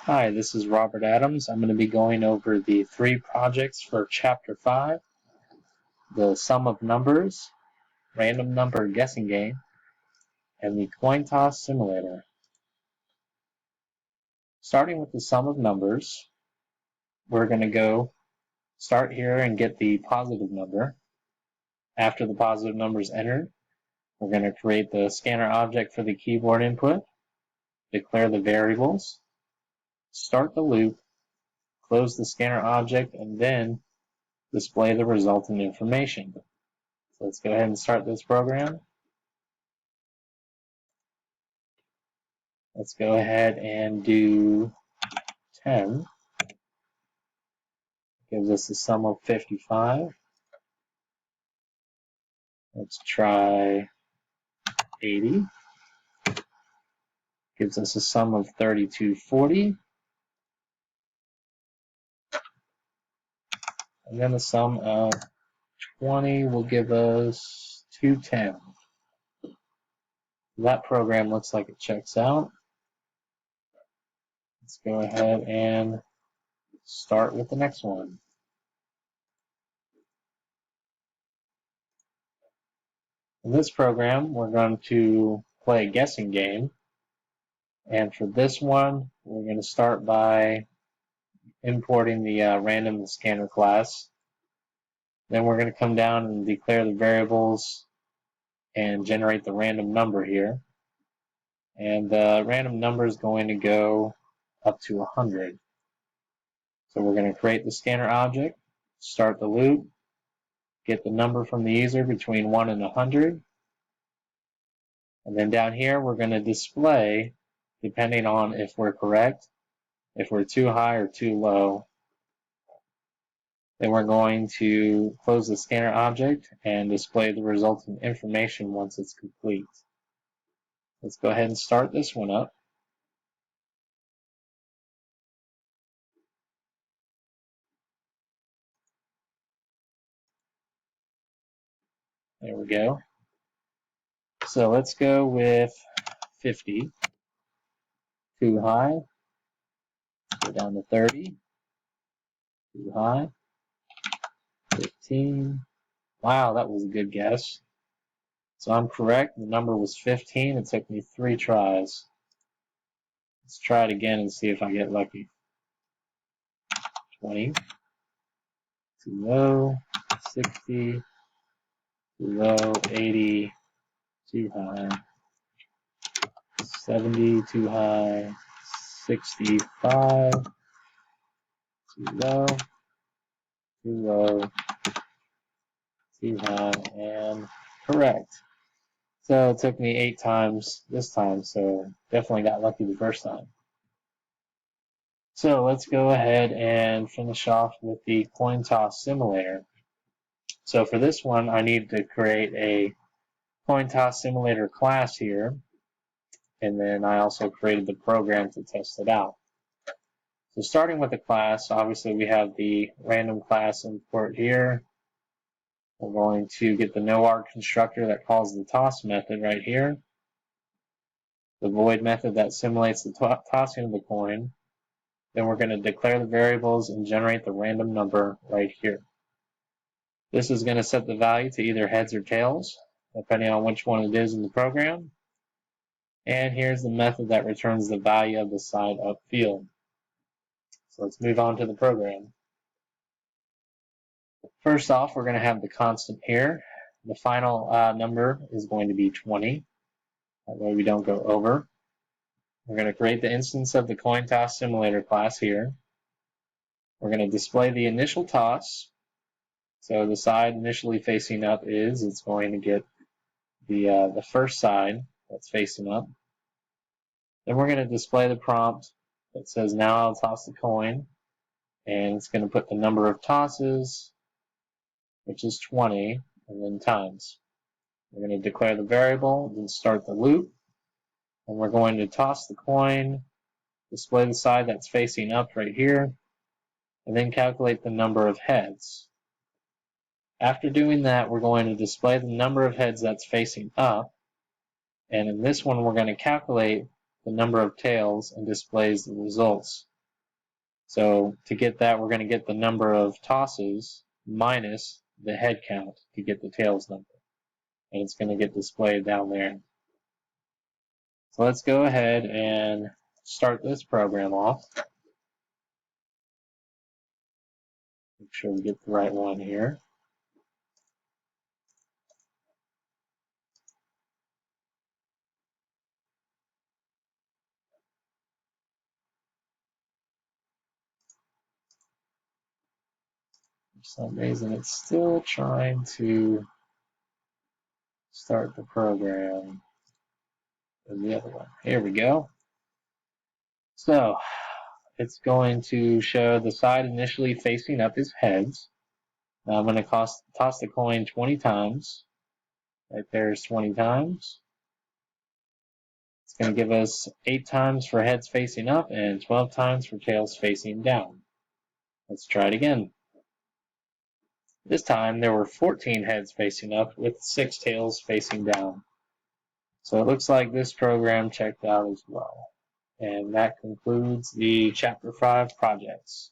Hi, this is Robert Adams. I'm going to be going over the 3 projects for Chapter 5, the sum of numbers, random number guessing game, and the coin toss simulator. Starting with the sum of numbers, we're going to go start here and get the positive number. After the positive number is entered, we're going to create the scanner object for the keyboard input, declare the variables, start the loop, close the scanner object, and then display the resultant information. So let's go ahead and start this program. Let's go ahead and do 10. Gives us a sum of 55. Let's try 80. Gives us a sum of 3240. And then the sum of 20 will give us 210. That program looks like it checks out. Let's go ahead and start with the next one. In this program, we're going to play a guessing game. And for this one, we're going to start by importing the random scanner class. Then we're going to come down and declare the variables and generate the random number here. And the random number is going to go up to 100. So we're going to create the scanner object, start the loop, get the number from the user between 1 and 100. And then down here, we're going to display, depending on if we're correct, if we're too high or too low. Then we're going to close the scanner object and display the resultant information once it's complete. Let's go ahead and start this one up. There we go. So let's go with 50. Too high. Go down to 30. Too high. 15. Wow, that was a good guess. So I'm correct. The number was 15. It took me 3 tries. Let's try it again and see if I get lucky. 20. Too low. 60. Too low. 80. Too high. 70. Too high. 65. Too low. Too low. Too high. And correct. So it took me 8 times this time, so definitely got lucky the first time. So let's go ahead and finish off with the coin toss simulator. So for this one, I need to create a coin toss simulator class here, and then I also created the program to test it out. So starting with the class, obviously we have the random class import here. We're going to get the noarg constructor that calls the toss method right here. The void method that simulates the tossing of the coin. Then we're going to declare the variables and generate the random number right here. This is going to set the value to either heads or tails, depending on which one it is in the program. And here's the method that returns the value of the side up field. So let's move on to the program. First off, we're going to have the constant here. The final number is going to be 20. That way we don't go over. We're going to create the instance of the coin toss simulator class here. We're going to display the initial toss. So the side initially facing up it's going to get the first side that's facing up. Then we're going to display the prompt that says now I'll toss the coin, and it's going to put the number of tosses, which is 20, and then times. We're going to declare the variable, then start the loop, and we're going to toss the coin, display the side that's facing up right here, and then calculate the number of heads. After doing that, we're going to display the number of heads that's facing up, and in this one we're going to calculate the number of tails and displays the results. So to get that, we're going to get the number of tosses minus the head count to get the tails number. And it's going to get displayed down there. So let's go ahead and start this program off. Make sure we get the right one here. For some reason, it's still trying to start the program in the other one. Here we go. So it's going to show the side initially facing up is heads. Now I'm going to toss the coin 20 times. Right there's 20 times. It's going to give us 8 times for heads facing up and 12 times for tails facing down. Let's try it again. This time there were 14 heads facing up with 6 tails facing down. So it looks like this program checked out as well. And that concludes the Chapter 5 projects.